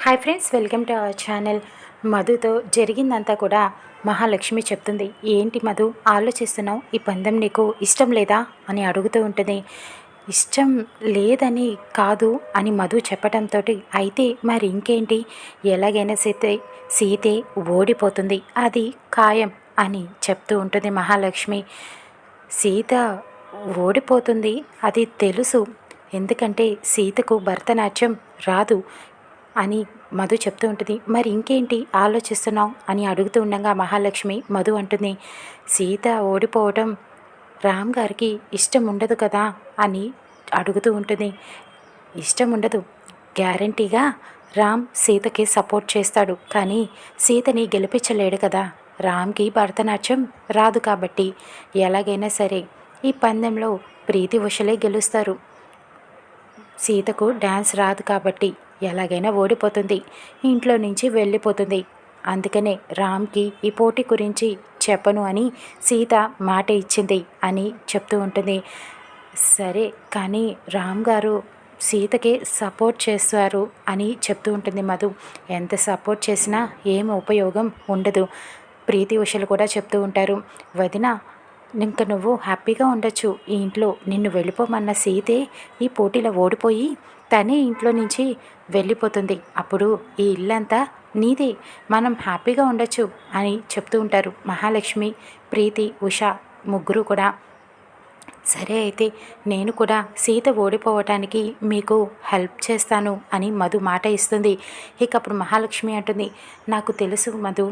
Hi friends, welcome to our channel. మధుతో జరిగిందంతా కూడా మహాలక్ష్మి చెప్తుంది. ఏంటి మధు ఆలోచిస్తున్నావు? ఈ పందెం నీకు ఇష్టం లేదా అని అడుగుతూ ఉంటుంది. ఇష్టం లేదని కాదు అని మధు చెప్పడంతో, అయితే మరి ఇంకేంటి, ఎలాగైనా సీతే ఓడిపోతుంది, అది ఖాయం అని చెప్తూ ఉంటుంది మహాలక్ష్మి. సీత ఓడిపోతుంది అది తెలుసు, ఎందుకంటే సీతకు భరతనాట్యం రాదు అని మధు చెప్తూ ఉంటుంది. మరి ఇంకేంటి ఆలోచిస్తున్నావు అని అడుగుతూ ఉండగా మహాలక్ష్మి మధు అంటుంది, సీత ఓడిపోవడం రామ్ గారికి ఇష్టం ఉండదు కదా అని అడుగుతూ ఉంటుంది. ఇష్టం ఉండదు, గ్యారంటీగా రామ్ సీతకి సపోర్ట్ చేస్తాడు, కానీ సీతని గెలిపించలేడు కదా. రామ్కి భరతనాట్యం రాదు కాబట్టి ఎలాగైనా సరే ఈ పందెంలో ప్రీతి ఉషలే గెలుస్తారు. సీతకు డ్యాన్స్ రాదు కాబట్టి ఎలాగైనా ఓడిపోతుంది, ఇంట్లో నుంచి వెళ్ళిపోతుంది. అందుకనే రామ్కి ఈ పోటీ గురించి చెప్పను అని సీత మాట ఇచ్చింది అని చెప్తూ ఉంటుంది. సరే, కానీ రామ్ గారు సీతకి సపోర్ట్ చేస్తారు అని చెప్తూ ఉంటుంది మధు. ఎంత సపోర్ట్ చేసినా ఏం ఉపయోగం ఉండదు. ప్రీతి ఉషలు కూడా చెప్తూ ఉంటారు, వదిన ఇంక నువ్వు హ్యాపీగా ఉండొచ్చు, ఈ ఇంట్లో నిన్ను వెళ్ళిపోమన్న సీతే ఈ పోటీలో ఓడిపోయి తనే ఇంట్లో నుంచి వెళ్ళిపోతుంది, అప్పుడు ఈ ఇల్లంతా నీదే, మనం హ్యాపీగా ఉండొచ్చు అని చెప్తూ ఉంటారు మహాలక్ష్మి, ప్రీతి, ఉష ముగ్గురు కూడా. సరే అయితే నేను కూడా సీత ఓడిపోవటానికి మీకు హెల్ప్ చేస్తాను అని మధు మాట ఇస్తుంది. ఇక అప్పుడు మహాలక్ష్మి అంటుంది, నాకు తెలుసు మధు,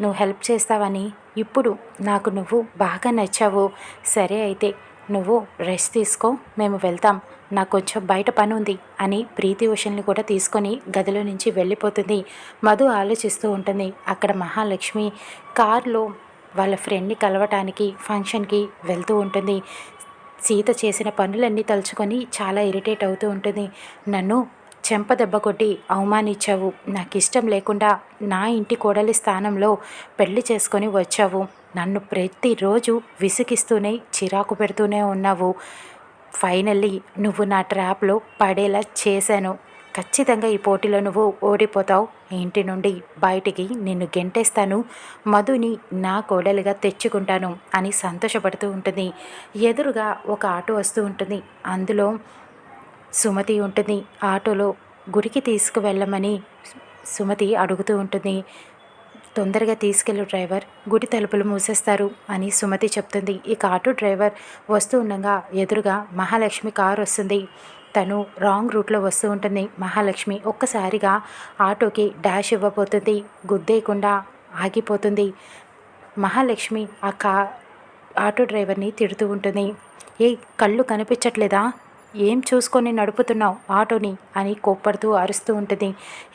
నువ్వు హెల్ప్ చేస్తావని. ఇప్పుడు నాకు నువ్వు బాగా నచ్చావు. సరే అయితే నువ్వు రెస్ట్ తీసుకో, మేము వెళ్తాం, నాకు కొంచెం బయట పని ఉంది అని ప్రీతి ఉషల్ని కూడా తీసుకొని గదిలో నుంచి వెళ్ళిపోతుంది. మధు ఆలోచిస్తూ ఉంటుంది. అక్కడ మహాలక్ష్మి కారులో వాళ్ళ ఫ్రెండ్ని కలవటానికి ఫంక్షన్కి వెళ్తూ ఉంటుంది. సీత చేసిన పనులన్నీ తలుచుకొని చాలా ఇరిటేట్ అవుతూ ఉంటుంది. నన్ను చెంపదెబ్బ కొట్టి అవమానించావు, నాకు ఇష్టం లేకుండా నా ఇంటి కోడలి స్థానంలో పెళ్లి చేసుకొని వచ్చావు, నన్ను ప్రతిరోజు విసిగిస్తూనే చిరాకు పెడుతూనే ఉన్నావు. ఫైనల్లీ నువ్వు నా ట్రాప్లో పడేలా చేశాను. ఖచ్చితంగా ఈ పోటీలో నువ్వు ఓడిపోతావు, ఇంటి నుండి బయటికి నిన్ను గెంటేస్తాను, మధుని నా కోడలిగా తెచ్చుకుంటాను అని సంతోషపడుతూ ఉంటుంది. ఎదురుగా ఒక ఆటో వస్తూ ఉంటుంది. అందులో సుమతి ఉంటుంది. ఆటోలో గుడికి తీసుకువెళ్ళమని సుమతి అడుగుతూ ఉంటుంది. తొందరగా తీసుకెళ్ళు డ్రైవర్, గుడి తలుపులు మూసేస్తారు అని సుమతి చెప్తుంది. ఇక ఆటో డ్రైవర్ వస్తూ ఉండగా ఎదురుగా మహాలక్ష్మి కారు వస్తుంది. తను రాంగ్ రూట్లో వస్తూ ఉంటుంది. మహాలక్ష్మి ఒక్కసారిగా ఆటోకి డాష్ ఇవ్వబోతుంది, గుద్దేయకుండా ఆగిపోతుంది. మహాలక్ష్మి ఆటో డ్రైవర్ని తిడుతూ ఉంటుంది. ఏ కళ్ళు కనిపించట్లేదా, ఏం చూసుకొని నడుపుతున్నావు ఆటోని అని కోప్పడుతూ అరుస్తూ ఉంటుంది.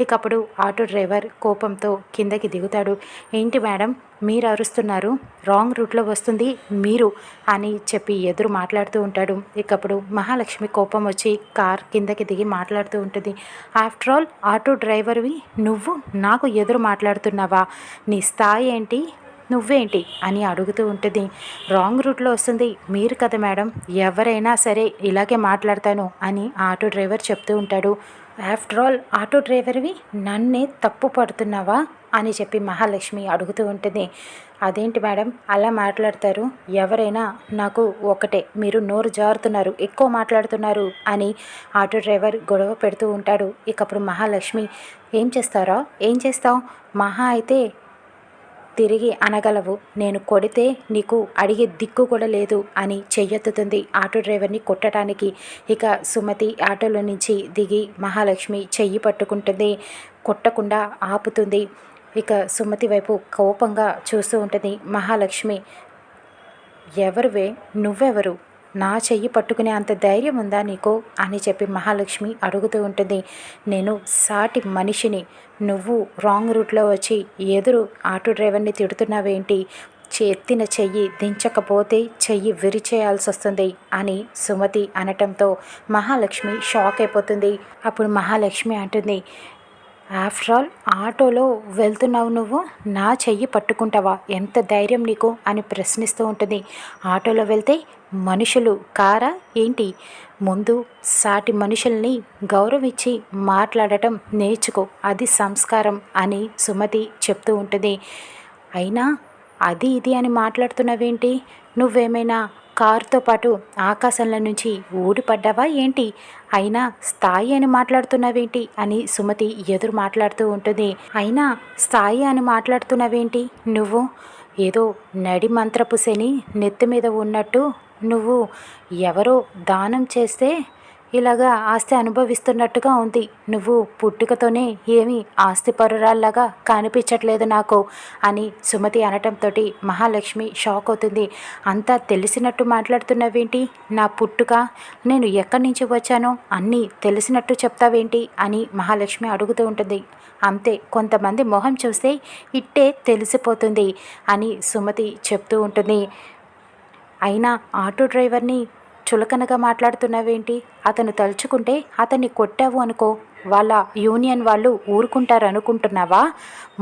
ఇక అప్పుడు ఆటో డ్రైవర్ కోపంతో కిందకి దిగుతాడు. ఏంటి మేడం మీరు అరుస్తున్నారు, రాంగ్ రూట్లో వస్తుంది మీరు అని చెప్పి ఎదురు మాట్లాడుతూ ఉంటాడు. ఇకప్పుడు మహాలక్ష్మి కోపం వచ్చి కార్ కిందకి దిగి మాట్లాడుతూ ఉంటుంది. ఆఫ్టర్ ఆల్ ఆటో డ్రైవర్వి నువ్వు నాకు ఎదురు మాట్లాడుతున్నావా, నీ స్థాయి ఏంటి, నువ్వేంటి అని అడుగుతూ ఉంటుంది. రాంగ్ రూట్లో వస్తుంది మీరు కదా మేడం, ఎవరైనా సరే ఇలాగే మాట్లాడతాను అని ఆటో డ్రైవర్ చెప్తూ ఉంటాడు. ఆఫ్టర్ ఆల్ ఆటో డ్రైవర్వి నన్నే తప్పు పడుతున్నావా అని చెప్పి మహాలక్ష్మి అడుగుతూ ఉంటుంది. అదేంటి మేడం అలా మాట్లాడతారు, ఎవరైనా నాకు ఒకటే, మీరు నోరు జారుతున్నారు, ఎక్కువ మాట్లాడుతున్నారు అని ఆటో డ్రైవర్ గొడవ పెడుతూ ఉంటాడు. ఇకప్పుడు మహాలక్ష్మి ఏం చేస్తావు, మహా అయితే తిరిగి అనగలవు, నేను కొడితే నీకు అడిగే దిక్కు కూడా లేదు అని చెయ్యెత్తుతుంది ఆటో డ్రైవర్ని కొట్టడానికి. ఇక సుమతి ఆటోలో నుంచి దిగి మహాలక్ష్మి చెయ్యి పట్టుకుంటుంది, కొట్టకుండా ఆపుతుంది. ఇక సుమతి వైపు కోపంగా చూస్తూ ఉంటుంది మహాలక్ష్మి. ఎవరివే నువ్వెవరు, నా చెయ్యి పట్టుకునే అంత ధైర్యం ఉందా నీకు అని చెప్పి మహాలక్ష్మి అడుగుతూ ఉంటుంది. నేను సాటి మనిషిని, నువ్వు రాంగ్ రూట్లో వచ్చి ఎదురు ఆటో డ్రైవర్ని తిడుతున్నావేంటి, ఎత్తిన చెయ్యి దించకపోతే చెయ్యి విరిచేయాల్సి వస్తుంది అని సుమతి అనటంతో మహాలక్ష్మి షాక్ అయిపోతుంది. అప్పుడు మహాలక్ష్మి అంటుంది, ఆఫ్టర్ ఆల్ ఆటోలో వెళ్తున్నావు నువ్వు, నా చెయ్యి పట్టుకుంటావా, ఎంత ధైర్యం నీకు అని ప్రశ్నిస్తూ ఉంటుంది. ఆటోలో వెళ్తే మనుషులు కారా ఏంటి? ముందు సాటి మనుషుల్ని గౌరవించి మాట్లాడటం నేర్చుకో, అది సంస్కారం అని సుమతి చెప్తూ ఉంటుంది. అయినా అది ఇది అని మాట్లాడుతున్నావేంటి? నువ్వేమైనా కారుతో పాటు ఆకాశంలో నుంచి ఊడిపడ్డావా ఏంటి? అయినా స్థాయి అని మాట్లాడుతున్నావేంటి అని సుమతి ఎదురు మాట్లాడుతూ ఉంటుంది. అయినా స్థాయి అని మాట్లాడుతున్నావేంటి నువ్వు? ఏదో నడి మంత్రపు శని నెత్తి మీద ఉన్నట్టు నువ్వు ఎవరో దానం చేస్తే ఇలాగా ఆస్తి అనుభవిస్తున్నట్టుగా ఉంది. నువ్వు పుట్టుకతోనే ఏమీ ఆస్తిపరురాల్లాగా కనిపించట్లేదు నాకు అని సుమతి అనటంతో మహాలక్ష్మి షాక్ అవుతుంది. అంతా తెలిసినట్టు మాట్లాడుతున్నావేంటి? నా పుట్టుక, నేను ఎక్కడి నుంచి వచ్చానో అన్నీ తెలిసినట్టు చెప్తావేంటి అని మహాలక్ష్మి అడుగుతూ ఉంటుంది. అంతే, కొంతమంది మొహం చూస్తే ఇట్టే తెలిసిపోతుంది అని సుమతి చెప్తూ ఉంటుంది. అయినా ఆటో డ్రైవర్ని చులకనగా మాట్లాడుతున్నావేంటి? అతను తలుచుకుంటే అతన్ని కొట్టావు అనుకో, వాళ్ళ యూనియన్ వాళ్ళు ఊరుకుంటారు అనుకుంటున్నావా?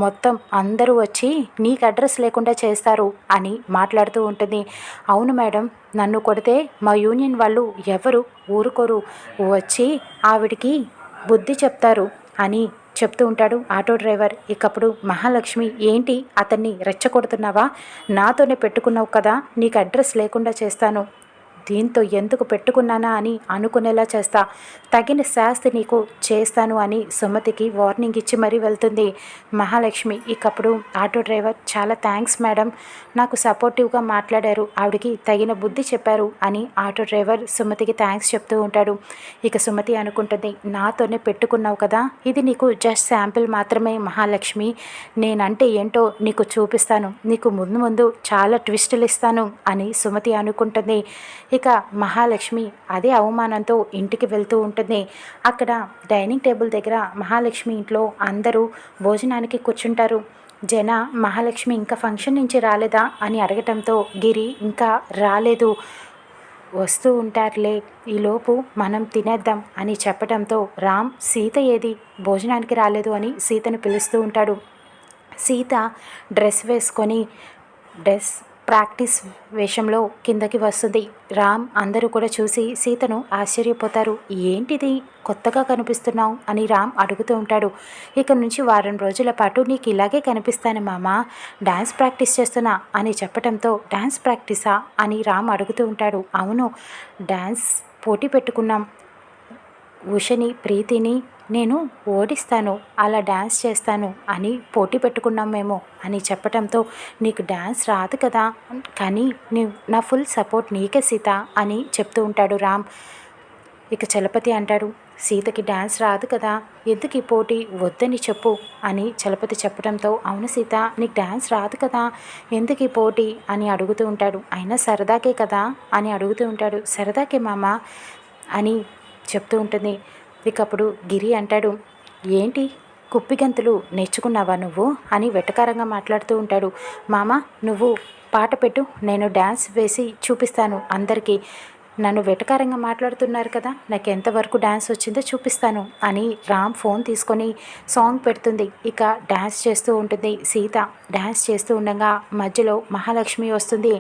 మొత్తం అందరూ వచ్చి నీకు అడ్రస్ లేకుండా చేస్తారు అని మాట్లాడుతూ ఉంటుంది. అవును మేడం, నన్ను కొడితే మా యూనియన్ వాళ్ళు ఎవరు ఊరుకోరు, వచ్చి ఆవిడికి బుద్ధి చెప్తారు అని చెప్తూ ఉంటాడు ఆటో డ్రైవర్. ఇకప్పుడు మహాలక్ష్మి, ఏంటి అతన్ని రెచ్చగొడుతున్నావా? నాతోనే పెట్టుకున్నావు కదా, నీకు అడ్రస్ లేకుండా చేస్తాను, దీంతో ఎందుకు పెట్టుకున్నానా అని అనుకునేలా చేస్తా, తగిన శాస్తి నీకు చేస్తాను అని సుమతికి వార్నింగ్ ఇచ్చి మరీ వెళ్తుంది మహాలక్ష్మి. ఇకప్పుడు ఆటో డ్రైవర్, చాలా థ్యాంక్స్ మేడం, నాకు సపోర్టివ్గా మాట్లాడారు, ఆవిడికి తగిన బుద్ధి చెప్పారు అని ఆటో డ్రైవర్ సుమతికి థ్యాంక్స్ చెప్తూ ఉంటాడు. ఇక సుమతి అనుకుంటుంది, నాతోనే పెట్టుకున్నావు కదా, ఇది నీకు జస్ట్ శాంపిల్ మాత్రమే మహాలక్ష్మి, నేనంటే ఏంటో నీకు చూపిస్తాను, నీకు ముందు ముందు చాలా ట్విస్టులు ఇస్తాను అని సుమతి అనుకుంటుంది. ఇక మహాలక్ష్మి అదే అవమానంతో ఇంటికి వెళ్తూ ఉంటుంది. అక్కడ డైనింగ్ టేబుల్ దగ్గర మహాలక్ష్మి ఇంట్లో అందరూ భోజనానికి కూర్చుంటారు. జన మహాలక్ష్మి ఇంకా ఫంక్షన్ నుంచి రాలేదా అని అడగటంతో గిరి ఇంకా రాలేదు, వస్తూ ఉంటారులే, ఈలోపు మనం తినేద్దాం అని చెప్పడంతో రామ్, సీత ఏది, భోజనానికి రాలేదు అని సీతను పిలుస్తూ ఉంటాడు. సీత డ్రెస్ వేసుకొని ప్రాక్టీస్ వేషంలో కిందకి వస్తుంది. రామ్ అందరూ కూడా చూసి సీతను ఆశ్చర్యపోతారు. ఏంటిది, కొత్తగా కనిపిస్తున్నావు అని రామ్ అడుగుతూ ఉంటాడు. ఇక నుంచి వారం రోజుల పాటు నీకు ఇలాగే కనిపిస్తాను మామ, డ్యాన్స్ ప్రాక్టీస్ చేస్తున్నా అని చెప్పడంతో డ్యాన్స్ ప్రాక్టీసా అని రామ్ అడుగుతూ ఉంటాడు. అవును, డ్యాన్స్ పోటీ పెట్టుకున్నాం, ఉషని ప్రీతిని నేను ఓడిస్తాను, అలా డ్యాన్స్ చేస్తాను అని పోటీ పెట్టుకున్నాం మేము అని చెప్పడంతో నీకు డ్యాన్స్ రాదు కదా, కానీ నా ఫుల్ సపోర్ట్ నీకే సీత అని చెప్తూ ఉంటాడు రామ్. ఇక చలపతి అంటాడు, సీతకి డ్యాన్స్ రాదు కదా, ఎందుకు ఈ పోటీ, వద్దని చెప్పు అని చలపతి చెప్పడంతో అవును సీత, నీకు డ్యాన్స్ రాదు కదా, ఎందుకు ఈ పోటీ అని అడుగుతూ ఉంటాడు. అయినా సరదాకే కదా అని అడుగుతూ ఉంటాడు. సరదాకే మామ అని చెప్తూ ఉంటుంది. ఇకప్పుడు గిరి అంటాడు, ఏంటి కుప్పిగంతులు నేర్చుకున్నావా నువ్వు అని వెటకారంగా మాట్లాడుతూ ఉంటాడు. మామ, నువ్వు పాట పెట్టు, నేను డ్యాన్స్ వేసి చూపిస్తాను అందరికీ, నన్ను వెటకారంగా మాట్లాడుతున్నారు కదా, నాకు ఎంతవరకు డ్యాన్స్ వచ్చిందో చూపిస్తాను అని రామ్ ఫోన్ తీసుకొని సాంగ్ పెడుతుంది. ఇక డ్యాన్స్ చేస్తూ ఉంటుంది సీత. డ్యాన్స్ చేస్తూ ఉండగా మధ్యలో మహాలక్ష్మి వస్తుంది.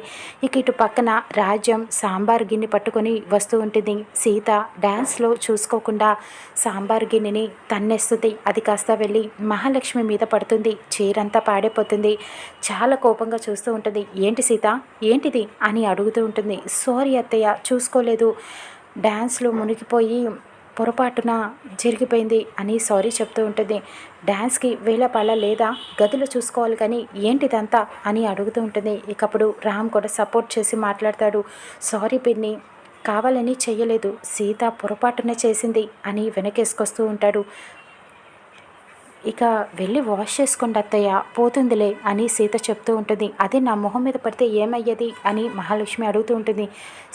ఇక ఇటు పక్కన రాజ్యం సాంబార్ గిన్నె పట్టుకొని వస్తూ ఉంటుంది. సీత డ్యాన్స్లో చూసుకోకుండా సాంబార్ గిన్నెని తన్నేస్తుంది. అది కాస్త వెళ్ళి మహాలక్ష్మి మీద పడుతుంది. చీరంతా పాడైపోతుంది. చాలా కోపంగా చూస్తూ ఉంటుంది. ఏంటి సీత, ఏంటిది అని అడుగుతూ ఉంటుంది. సారీ అత్తయ్య, చూసుకోలేదు, డ్యాన్స్లో మునిగిపోయి పొరపాటున జరిగిపోయింది అని సారీ చెప్తూ ఉంటుంది. డ్యాన్స్కి వేళపాళ లేదా, గదిలో చూసుకోవాలి కానీ ఏంటిదంతా అని అడుగుతూ ఉంటుంది. ఇకప్పుడు రామ్ కూడా సపోర్ట్ చేసి మాట్లాడతాడు. సారీ పిన్ని, కావాలని చెయ్యలేదు, సీత పొరపాటున చేసింది అని వెనకేసుకొస్తూ ఉంటాడు. ఇక వెళ్ళి వాష్ చేసుకోండి అత్తయ్య, పోతుందిలే అని సీత చెప్తూ ఉంటుంది. అదే నా మొహం మీద పడితే ఏమయ్యేది అని మహాలక్ష్మి అడుగుతూ ఉంటుంది.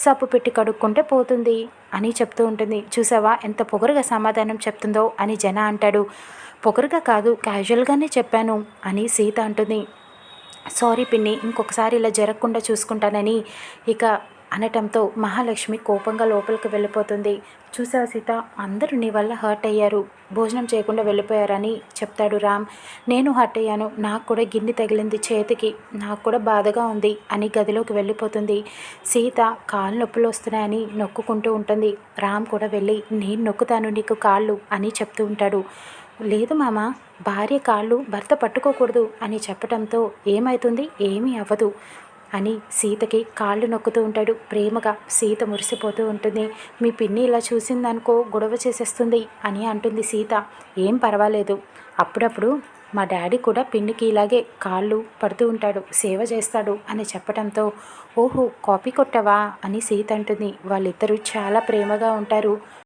సబ్బు పెట్టి కడుక్కుంటే పోతుంది అని చెప్తూ ఉంటుంది. చూసావా ఎంత పొగరుగా సమాధానం చెప్తుందో అని జన అంటాడు. పొగరుగా కాదు, క్యాజువల్గానే చెప్పాను అని సీత అంటుంది. సారీ పిన్ని, ఇంకొకసారి ఇలా జరగకుండా చూసుకుంటానని ఇక అనటంతో మహాలక్ష్మి కోపంగా లోపలికి వెళ్ళిపోతుంది. చూసావా సీత, అందరూ నీ వల్ల హర్ట్ అయ్యారు, భోజనం చేయకుండా వెళ్ళిపోయారని చెప్తాడు రామ్. నేను హర్ట్ అయ్యాను, నాకు కూడా గిన్నె తగిలింది చేతికి, నాకు కూడా బాధగా ఉంది అని గదిలోకి వెళ్ళిపోతుంది. సీత కాళ్ళు నొప్పులు వస్తున్నాయని నొక్కుకుంటూ ఉంటుంది. రామ్ కూడా వెళ్ళి నేను నొక్కుతాను నీకు కాళ్ళు అని చెప్తూ ఉంటాడు. లేదు మామ, భార్య కాళ్ళు భర్త పట్టుకోకూడదు అని చెప్పడంతో ఏమవుతుంది, ఏమీ అవ్వదు అని సీతకి కాళ్ళు నొక్కుతూ ఉంటాడు ప్రేమగా. సీత మురిసిపోతూ ఉంటుంది. మీ పిన్ని ఇలా చూసిందనుకో గొడవ చేసేస్తుంది అని అంటుంది సీత. ఏం పర్వాలేదు, అప్పుడప్పుడు మా డాడీ కూడా పిన్నికి ఇలాగే కాళ్ళు పడుతూ ఉంటాడు, సేవ చేస్తాడు అని చెప్పడంతో ఓహో కాపీ కొట్టవా అని సీత అంటుంది. వాళ్ళిద్దరూ చాలా ప్రేమగా ఉంటారు.